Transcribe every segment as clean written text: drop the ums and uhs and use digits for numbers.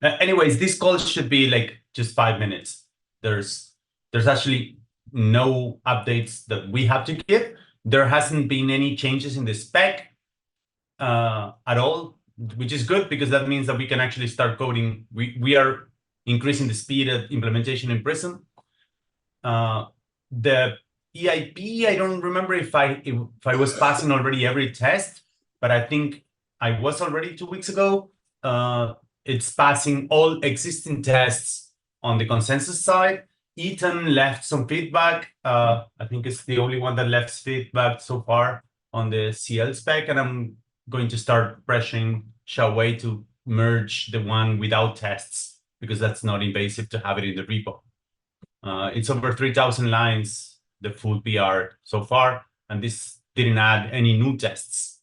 Anyways, this call should be like just 5 minutes. There's actually no updates that we have to give. There hasn't been any changes in the spec at all, which is good because that means that we can actually start coding. We are increasing the speed of implementation in Prism. The EIP, I don't remember if I was passing already every test, but I think I was already 2 weeks ago. It's passing all existing tests on the consensus side. Ethan left some feedback. I think it's the only one that left feedback so far on the CL spec, and I'm going to start pressuring Xiaowei to merge the one without tests because that's not invasive to have it in the repo. It's over 3,000 lines, the full PR so far, and this didn't add any new tests.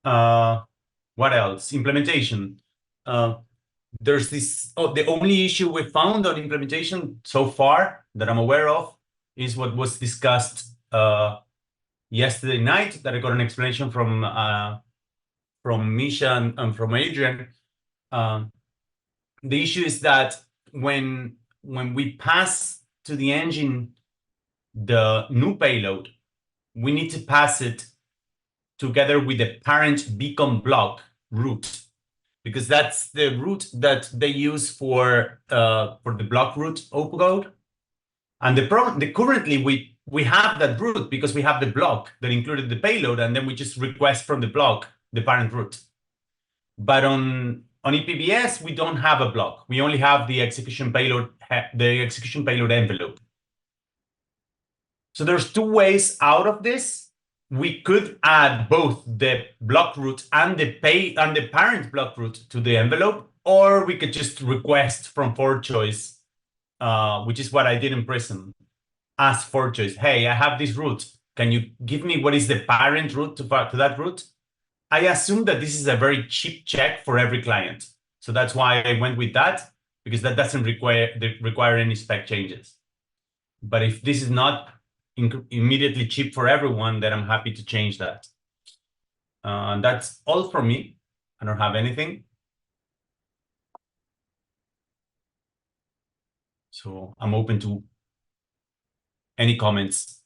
What else? Implementation. There's this, the only issue we found on implementation so far that I'm aware of is what was discussed yesterday night, that I got an explanation from Misha and from Adrian. The issue is that when we pass to the engine the new payload, we need to pass it together with the parent beacon block root, because that's the root that they use for the block root opcode. And currently we have that root because we have the block that included the payload, and then we just request from the block the parent root. But on ePBS, we don't have a block. We only have the execution payload envelope. So there's two ways out of this. We could add both the block root and the parent block root to the envelope, or we could just request from for choice, which is what I did in Prism. Ask for choice, hey, I have this root. Can you give me what is the parent root to that root? I assume that this is a very cheap check for every client. So that's why I went with that, because that doesn't require any spec changes. But if this is not immediately cheap for everyone, then I'm happy to change that. That's all from me. I don't have anything. So I'm open to any comments,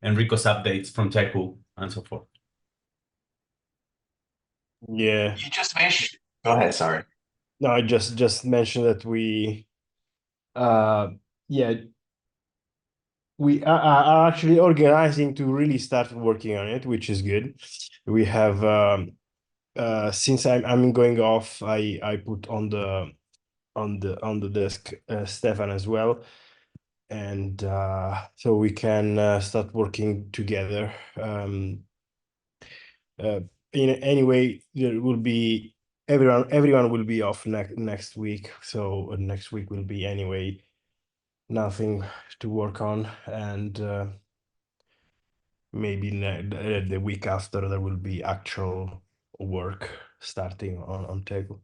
Enrico's updates from TechCool and so forth. Yeah. You just mentioned. Go ahead. Sorry. No, I just mentioned that we are actually organizing to really start working on it, which is good. We have since I'm going off, I put on the desk Stefan as well, and so we can start working together. Anyway, there will be everyone will be off next week, so next week will be anyway nothing to work on, and maybe the week after there will be actual work starting on Tego.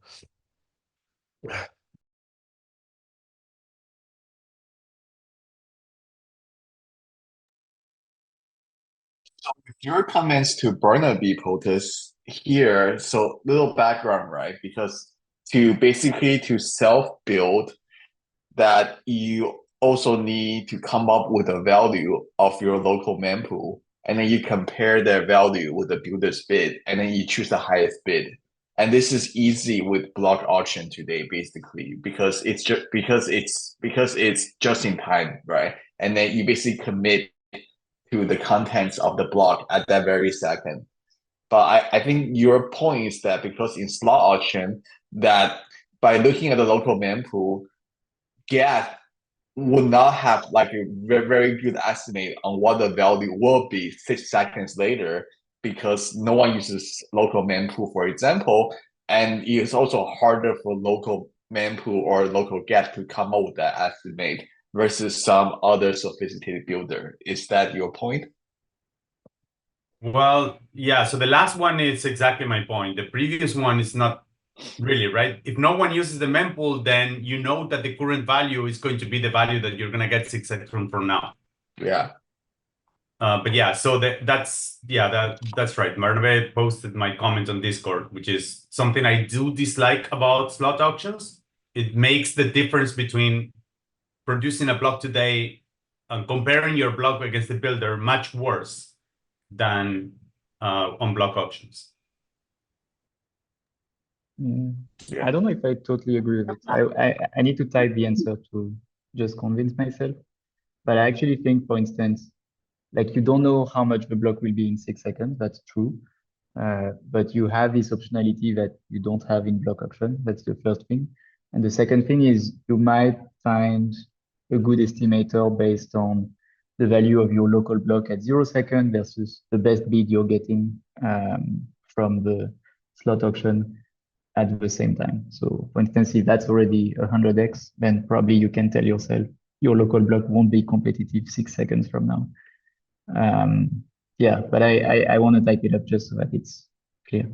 So with your comments to Burnaby protest here, so little background, right? Because to self-build, that you also need to come up with a value of your local mempool, and then you compare that value with the builder's bid, and then you choose the highest bid. And this is easy with block auction today, basically, because it's just in time, right? And then you basically commit to the contents of the block at that very second. But I think your point is that because in slot auction, that by looking at the local mempool, Get would not have like a very good estimate on what the value will be 6 seconds later, because no one uses local mempool, for example, and it's also harder for local mempool or local Get to come up with that estimate versus some other sophisticated builder. Is that your point? Well, yeah, so the last one is exactly my point. The previous one is not really, right? If no one uses the mempool, then you know that the current value is going to be the value that you're going to get 6 seconds from now. Yeah. But yeah, so that's right. Marnave posted my comment on Discord, which is something I do dislike about slot auctions. It makes the difference between producing a block today and comparing your block against the builder much worse than on block auctions. I don't know if I totally agree with it. I need to type the answer to just convince myself. But I actually think, for instance, like you don't know how much the block will be in 6 seconds. That's true. But you have this optionality that you don't have in block auction. That's the first thing. And the second thing is you might find a good estimator based on the value of your local block at 0 second versus the best bid you're getting from the slot auction at the same time. So for instance, if that's already 100x, then probably you can tell yourself your local block won't be competitive 6 seconds from now. Yeah, but I want to type it up just so that it's clear.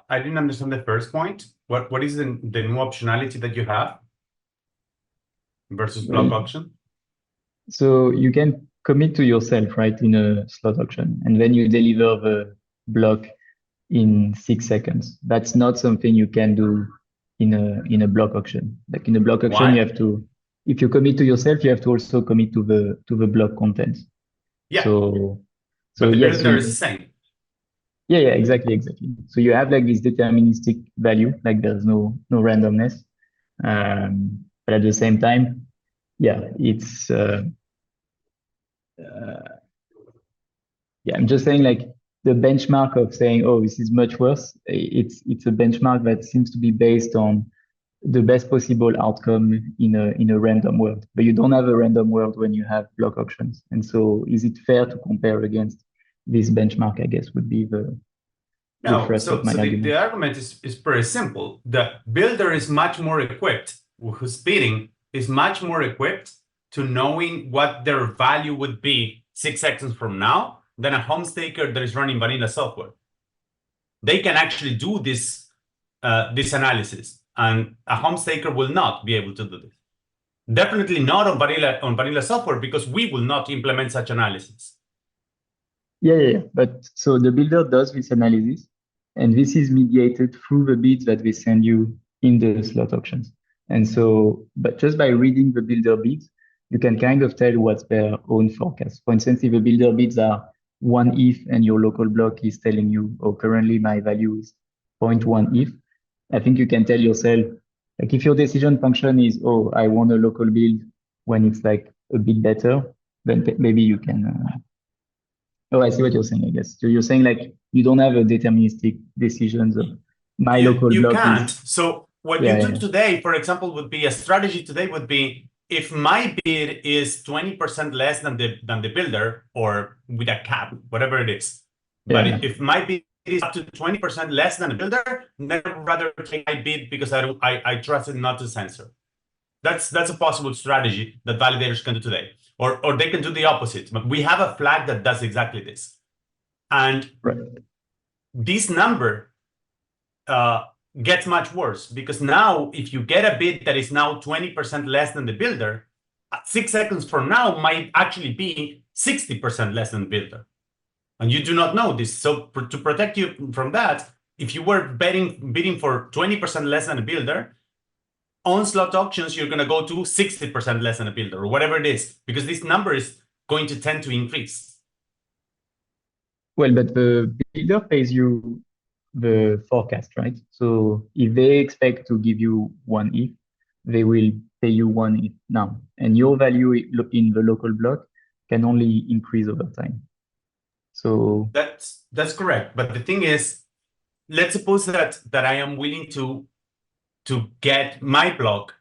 I didn't understand the first point. What is the new optionality that you have versus block auction? So you can commit to yourself, right, in a slot auction, and then you deliver the block in 6 seconds. That's not something you can do in a block auction. Like in a block auction, Why? you have to, if you commit to yourself, you have to also commit to the block content. Yeah. So But the yes, builder is the same. Yeah, exactly. So you have like this deterministic value, like there's no randomness. But at the same time, yeah, it's yeah, I'm just saying like the benchmark of saying, oh, this is much worse. It's a benchmark that seems to be based on the best possible outcome in a random world. But you don't have a random world when you have block auctions. And so is it fair to compare against this benchmark, I guess, would be the thrust of my argument. The argument is pretty simple. The builder is much more equipped, who's bidding is much more equipped to knowing what their value would be 6 seconds from now than a home staker that is running vanilla software. They can actually do this analysis, and a home staker will not be able to do this. Definitely not on vanilla software, because we will not implement such analysis. Yeah. But so the builder does this analysis, and this is mediated through the bids that they send you in the slot auctions. And so, but just by reading the builder bids, you can kind of tell what's their own forecast. For instance, if the builder bids are 1 ETH and your local block is telling you, oh, currently my value is 0.1 ETH, I think you can tell yourself, like if your decision function is, oh, I want a local build when it's like a bit better, then maybe you can. Oh, I see what you're saying, I guess. So you're saying like you don't have a deterministic decisions of my local you block. Can't. So what you do today, for example, would be a strategy today would be if my bid is 20% less than the builder, or with a cap, whatever it is. But if my bid is up to 20% less than the builder, then I'd rather take my bid because I trust it not to censor. That's a possible strategy that validators can do today. Or they can do the opposite. But we have a flag that does exactly this. And this number gets much worse, because now if you get a bid that is now 20% less than the builder, 6 seconds from now might actually be 60% less than the builder. And you do not know this. So to protect you from that, if you were bidding for 20% less than a builder, on slot auctions, you're going to go to 60% less than a builder, or whatever it is, because this number is going to tend to increase. Well, but the builder pays you the forecast, right? So if they expect to give you 1 ETH, they will pay you 1 ETH now. And your value in the local block can only increase over time. So that's correct. But the thing is, let's suppose that I am willing to get my block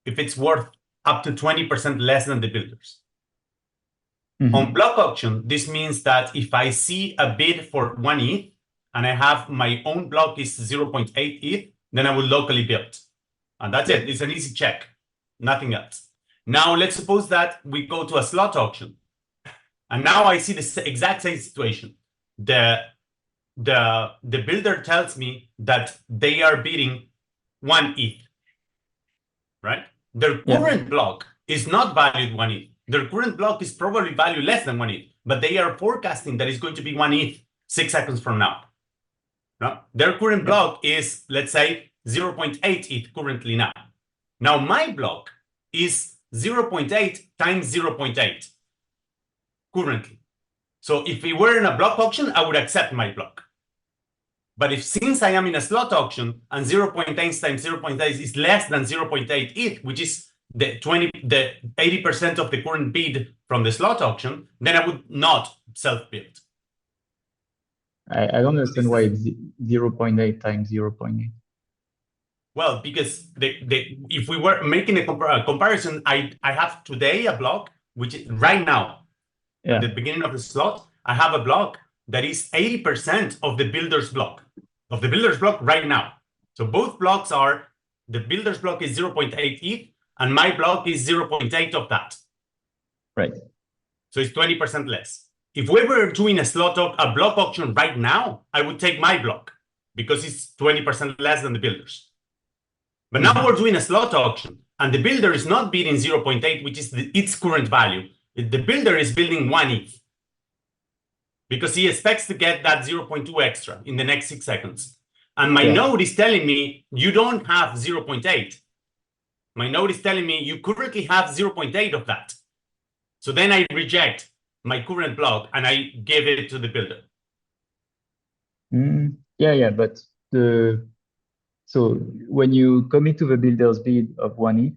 if it's worth up to 20% less than the builders. On block auction, this means that if I see a bid for 1 ETH and I have my own block is 0.8 ETH, then I will locally build. And that's it. It's an easy check, nothing else. Now, let's suppose that we go to a slot auction. And now I see the exact same situation. The builder tells me that they are bidding 1 ETH, right? Their current block is not valued 1 ETH. their current block is probably value less than 1 ETH, but they are forecasting that it's going to be 1 ETH 6 seconds from now. No? Their current block is, let's say, 0.8 ETH currently now. Now my block is 0.8 times 0.8 currently. So if we were in a block auction, I would accept my block. But since I am in a slot auction and 0.8 times 0.8 is less than 0.8 ETH, which is the 80% of the current bid from the slot auction, then I would not self-build. I don't understand why it's 0.8 times 0.8. Well, because if we were making a comparison, I have today a block, which is right now, at the beginning of the slot, I have a block that is 80% of the builder's block, right now. So both blocks are, the builder's block is 0.8 ETH, and my block is 0.8 of that. Right. So it's 20% less. If we were doing a block auction right now, I would take my block because it's 20% less than the builder's. But now we're doing a slot auction, and the builder is not bidding 0.8, which is its current value. The builder is building 1 ETH because he expects to get that 0.2 extra in the next 6 seconds. And my node is telling me you don't have 0.8. My node is telling me you currently have 0.8 of that. So then I reject my current block and I give it to the builder. But so when you commit to the builder's bid of 1 ETH,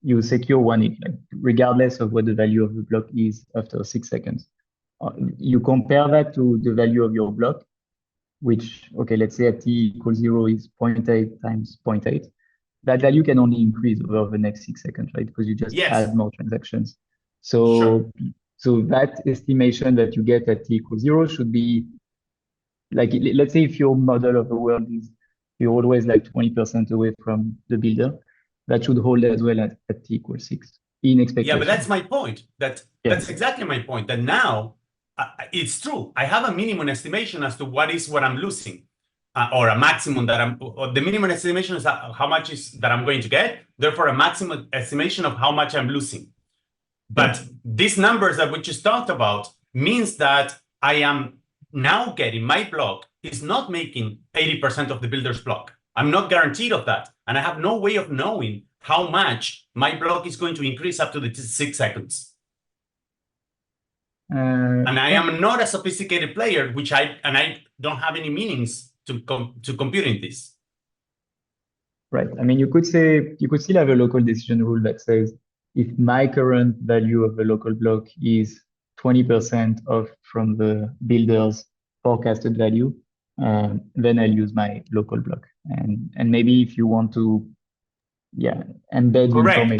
you secure 1 ETH, like, regardless of what the value of the block is after 6 seconds. You compare that to the value of your block, which, okay, let's say at t equals 0 is 0.8 times 0.8. That value can only increase over the next 6 seconds, right? Because you just add more transactions. So, so that estimation that you get at t equals 0 should be, like, let's say if your model of the world is you're always like 20% away from the builder, that should hold as well at t equals 6 in expectation. Yeah, but that's my point. That's exactly my point. That now it's true. I have a minimum estimation as to what I'm losing, or a maximum that the minimum estimation is how much is that I'm going to get. Therefore, a maximum estimation of how much I'm losing. But these numbers that we just talked about means that I am now getting my block is not making 80% of the builder's block. I'm not guaranteed of that. And I have no way of knowing how much my block is going to increase up to the 6 seconds. And I am not a sophisticated player, I don't have any meanings to computing this. Right. I mean, you could still have a local decision rule that says if my current value of the local block is 20% off from the builder's forecasted value, then I'll use my local block. And maybe if you want to, embed information.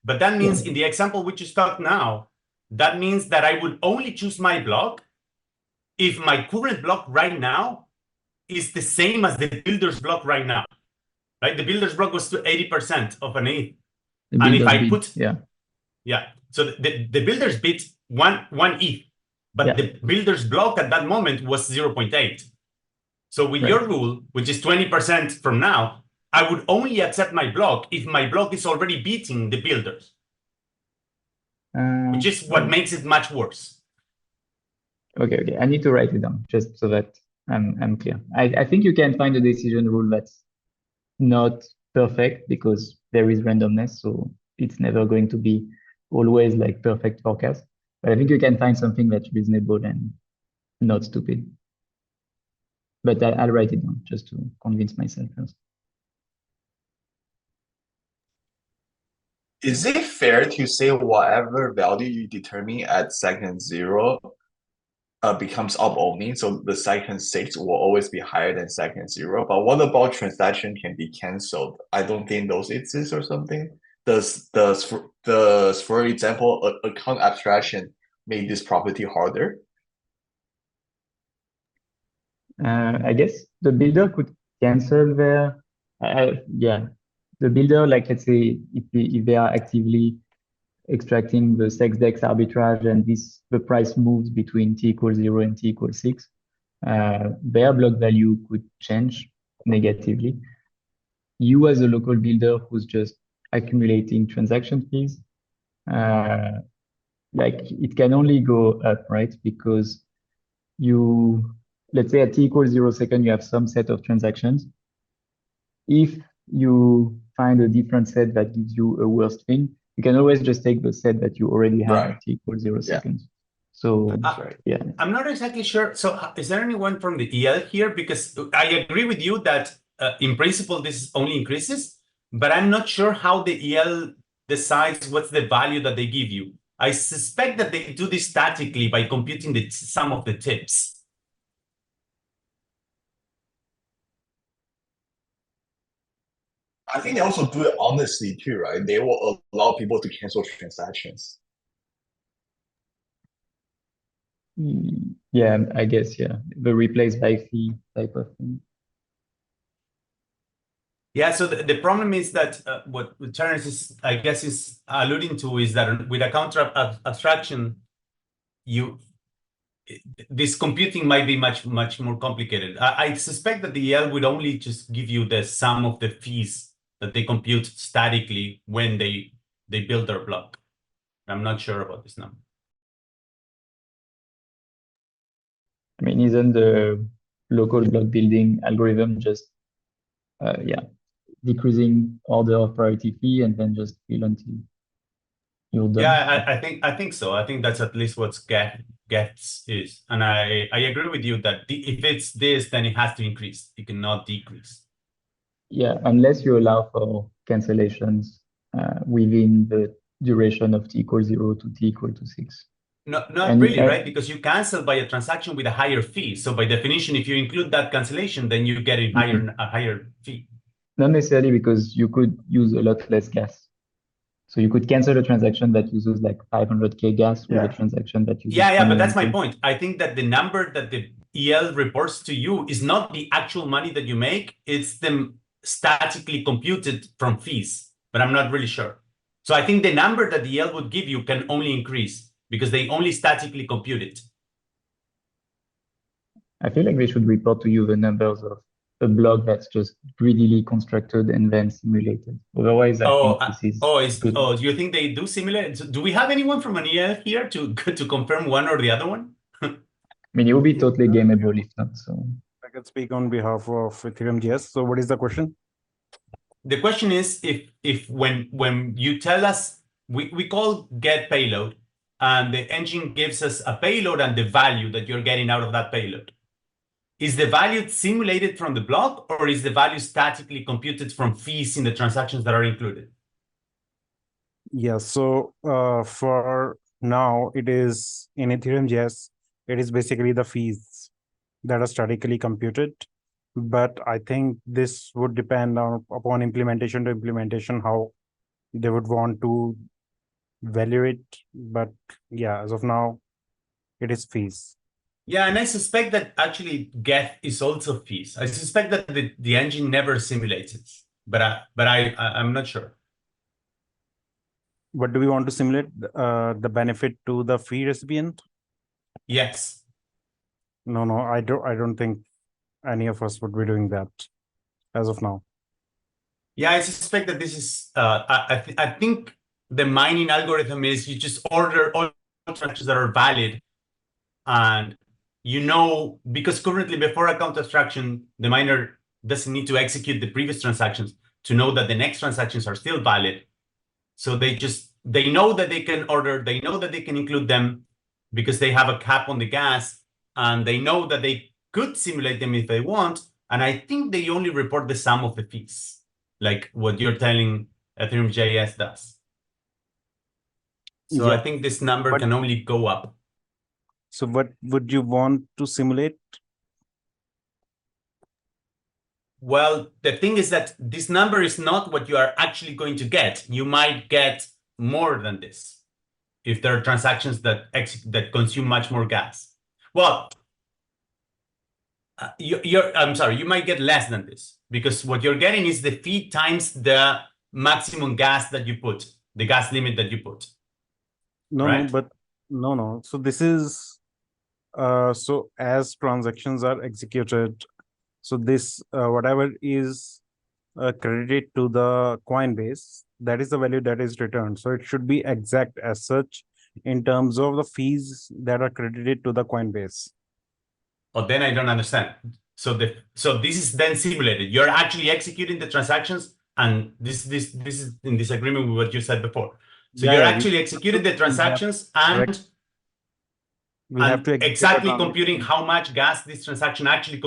But that means in the example we just talked now, that means that I would only choose my block if my current block right now is the same as the builder's block right now. Right? The builder's block was to 80% of an ETH. And if I put so the builder's bid one ETH, but the builder's block at that moment was 0.8. So with your rule, which is 20% from now, I would only accept my block if my block is already beating the builder's, which is what makes it much worse. Okay. I need to write it down just so that I'm clear. I think you can find a decision rule that's not perfect because there is randomness, so it's never going to be always like perfect forecast. But I think you can find something that's reasonable and not stupid. But I'll write it down just to convince myself first. Is it fair to say whatever value you determine at second 0 becomes up only? So the second 6 will always be higher than second 0. But what about transaction can be canceled? I don't think those exist or something. Does for example, account abstraction make this property harder? I guess the builder could cancel their, the builder, like, let's say if they are actively extracting the SexDex arbitrage and the price moves between t equals 0 and t equals 6, their block value could change negatively. You as a local builder who's just accumulating transaction fees like it can only go up, right? Because let's say at t equals 0 second, you have some set of transactions. If you find a different set that gives you a worse thing, you can always just take the set that you already have Right. at t equals 0 Yeah. seconds. So That's right. yeah, I'm not exactly sure. So is there anyone from the EL here? Because I agree with you that in principle, this only increases, but I'm not sure how the EL decides what's the value that they give you. I suspect that they do this statically by computing the sum of the tips. I think they also do it honestly too, right? They will allow people to cancel transactions. yeah, I guess, yeah, the replace by fee type of thing. Yeah, so the problem is that what Terence is, I guess, is alluding to is that with a counter abstraction, this computing might be much more complicated. I suspect that the EL would only just give you the sum of the fees that they compute statically when they build their block. I'm not sure about this number. I mean, isn't the local block building algorithm just, decreasing order of priority fee and then just fill until you're done? Yeah, I think so. I think that's at least what gets is, and I agree with you that if it's this, then it has to increase. It cannot decrease. Yeah, unless you allow for cancellations within the duration of t equals 0 to t equal to 6. Not And really, right? Because you cancel by a transaction with a higher fee. So by definition, if you include that cancellation, then you get a higher fee. Not necessarily, because you could use a lot less gas. So you could cancel a transaction that uses like 500K gas with a transaction that uses Yeah, but that's my 21K. point. I think that the number that the EL reports to you is not the actual money that you make. It's the statically computed from fees, but I'm not really sure. So I think the number that the EL would give you can only increase because they only statically compute it. I feel like they should report to you the numbers of a block that's just greedily constructed and then simulated. Otherwise, I think this is good. Do you think they do simulate? Do we have anyone from an EL here to confirm one or the other one? I mean, it would be totally gameable if not. So I can speak on behalf of Ethereum GS. So what is the question? The question is if when you tell us we call get payload and the engine gives us a payload and the value that you're getting out of that payload. Is the value simulated from the block or is the value statically computed from fees in the transactions that are included? Yeah, so for now, it is in Ethereum GS, it is basically the fees that are statically computed. But I think this would depend upon implementation to implementation, how they would want to value it. But yeah, as of now, it is fees. Yeah, and I suspect that actually get is also fees. I suspect that the engine never simulates it, but I'm not sure. But do we want to simulate the benefit to the fee recipient? Yes. No, I don't think any of us would be doing that as of now. Yeah, I suspect that this is. I think the mining algorithm is you just order all transactions that are valid, and because currently before account abstraction, the miner doesn't need to execute the previous transactions to know that the next transactions are still valid. So they know that they can order, they know that they can include them because they have a cap on the gas, and they know that they could simulate them if they want. And I think they only report the sum of the fees, like what you're telling Ethereum JS does. So Yeah, I think this number can only go up. So what would you want to simulate? Well, the thing is that this number is not what you are actually going to get. You might get more than this if there are transactions that consume much more gas. Well, I'm sorry, you might get less than this because what you're getting is the fee times the maximum gas that you put, the gas limit that you put. No, no. So this is so as transactions are executed, so this whatever is credited to the Coinbase, that is the value that is returned. So it should be exact as such in terms of the fees that are credited to the Coinbase. Oh, then I don't understand. So this is then simulated. You're actually executing the transactions, and this is in disagreement with what you said before. So you're actually executing the transactions and we have to exactly computing how much gas this transaction actually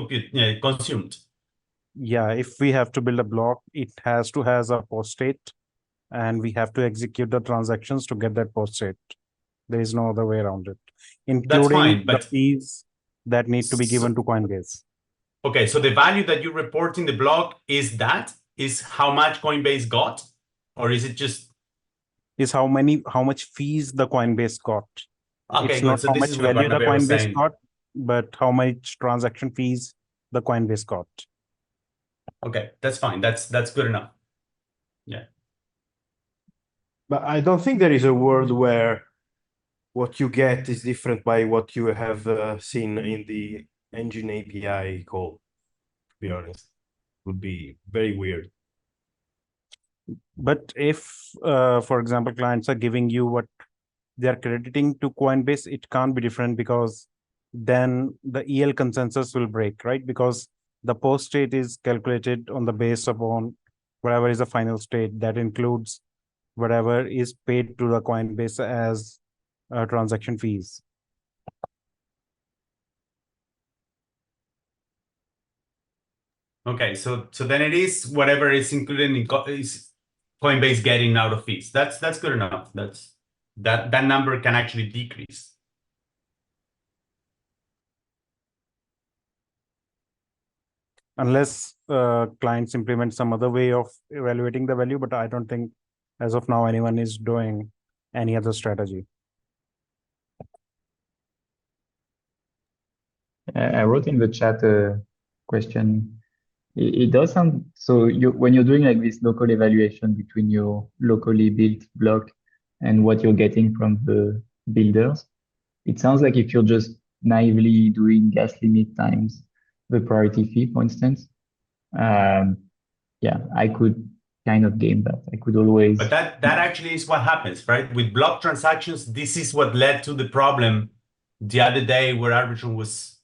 consumed. Yeah, if we have to build a block, it has to has a post state, and we have to execute the transactions to get that post state. There is no other way around it, including fine, but the fees that need to be given to Coinbase. Okay, so the value that you report in the block is how much Coinbase got, or is it just how much fees the Coinbase got? Okay, it's good. not So how this much is what value the Barnabé was Coinbase saying. got, but how much transaction fees the Coinbase got. Okay, that's fine. That's good enough. Yeah. But I don't think there is a world where what you get is different by what you have seen in the engine API call. To be honest, would be very weird. But if, for example, clients are giving you what they are crediting to Coinbase, it can't be different, because then the EL consensus will break, right? Because the post state is calculated on the base upon whatever is the final state. That includes whatever is paid to the Coinbase as transaction fees. Okay, so then it is whatever is included in is Coinbase getting out of fees. That's good enough. That number can actually decrease. Unless clients implement some other way of evaluating the value, but I don't think as of now anyone is doing any other strategy. I wrote in the chat a question. It does sound so. When you're doing like this local evaluation between your locally built block and what you're getting from the builders, it sounds like if you're just naively doing gas limit times the priority fee, for instance, yeah, I could kind of game that. I could always. But that actually is what happens, right? With block transactions, this is what led to the problem the other day where Arbitrum was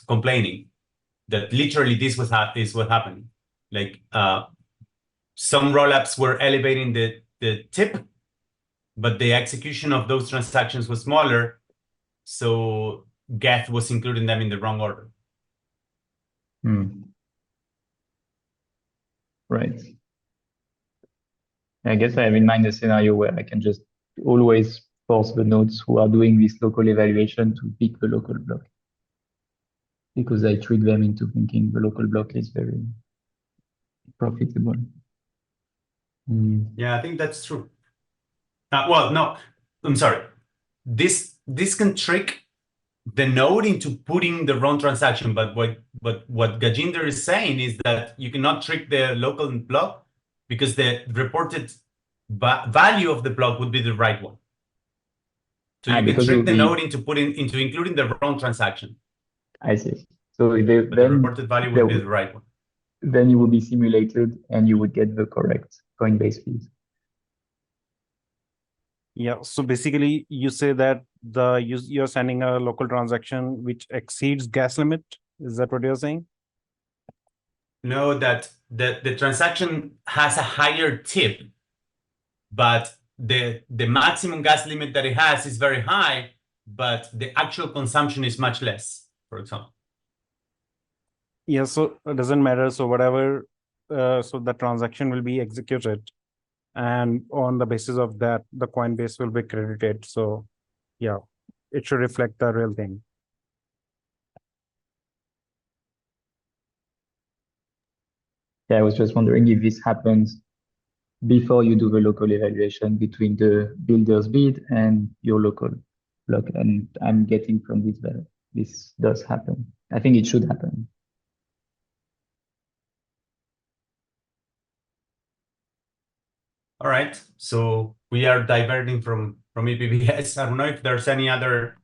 complaining that literally this is what happened. Like some rollups were elevating the tip, but the execution of those transactions was smaller, so Geth was including them in the wrong order. Right. I guess I have in mind a scenario where I can just always force the nodes who are doing this local evaluation to pick the local block, because I trick them into thinking the local block is very profitable. Yeah, I think that's true. Well, no, I'm sorry. This can trick the node into putting the wrong transaction, but what Gajinder is saying is that you cannot trick the local block because the reported value of the block would be the right one. So you can trick the node into including the wrong transaction. I see. So but the reported value would be the right one. Then it would be simulated and you would get the correct Coinbase fees. Yeah, so basically you say that you're sending a local transaction which exceeds gas limit. Is that what you're saying? No, that the transaction has a higher tip, but the maximum gas limit that it has is very high, but the actual consumption is much less, for example. Yeah, so it doesn't matter. So whatever, so the transaction will be executed, and on the basis of that, the Coinbase will be credited. So yeah, it should reflect the real thing. Yeah, I was just wondering if this happens before you do the local evaluation between the builder's bid and your local block. And I'm getting from this that this does happen. I think it should happen. All right, so we are diverting from ePBS. I don't know if there's any other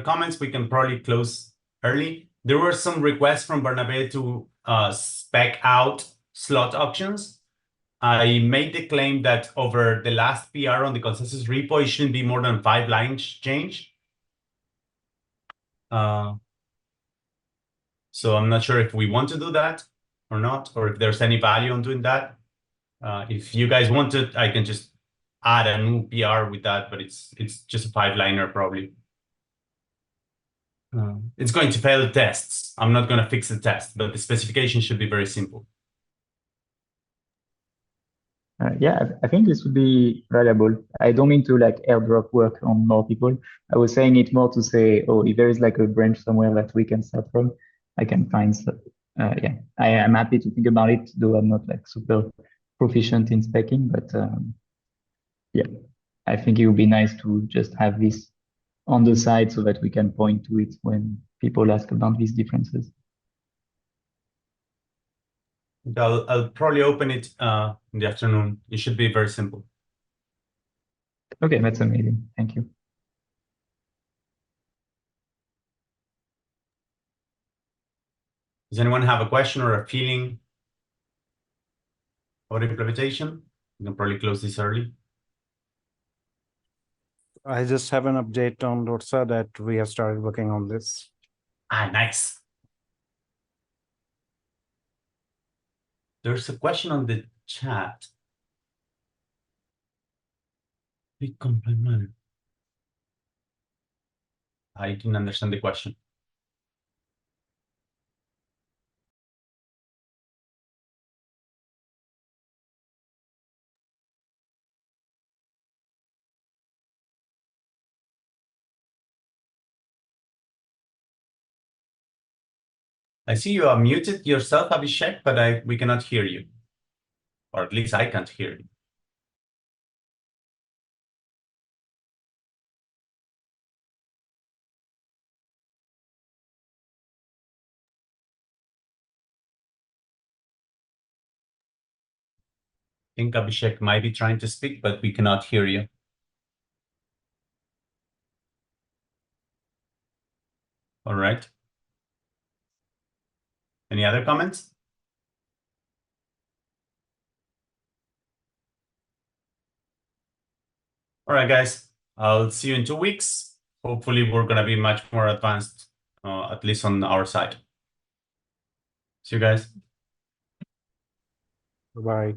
comments. We can probably close early. There were some requests from Barnabé to spec out slot auctions. I made the claim that over the last PR on the consensus repo, it shouldn't be more than 5 lines change. So I'm not sure if we want to do that or not, or if there's any value on doing that. If you guys want it, I can just add a new PR with that, but it's just a 5-liner probably. It's going to fail tests. I'm not going to fix the test, but the specification should be very simple. Yeah, I think this would be valuable. I don't mean to like airdrop work on more people. I was saying it more to say, oh, if there is like a branch somewhere that we can start from, I can find stuff. Yeah, I am happy to think about it, though I'm not like super proficient in specking, but yeah, I think it would be nice to just have this on the side so that we can point to it when people ask about these differences. I'll probably open it in the afternoon. It should be very simple. Okay, that's amazing. Thank you. Does anyone have a question or a feeling about implementation? We can probably close this early. I just have an update on Lotsa that we have started working on this. Ah, nice. There's a question on the chat. Big compliment. I didn't understand the question. I see you are muted yourself, Abhishek, but we cannot hear you. Or at least I can't hear you. I think Abhishek might be trying to speak, but we cannot hear you. All right. Any other comments? All right, guys. I'll see you in 2 weeks. Hopefully, we're going to be much more advanced, at least on our side. See you guys. Bye.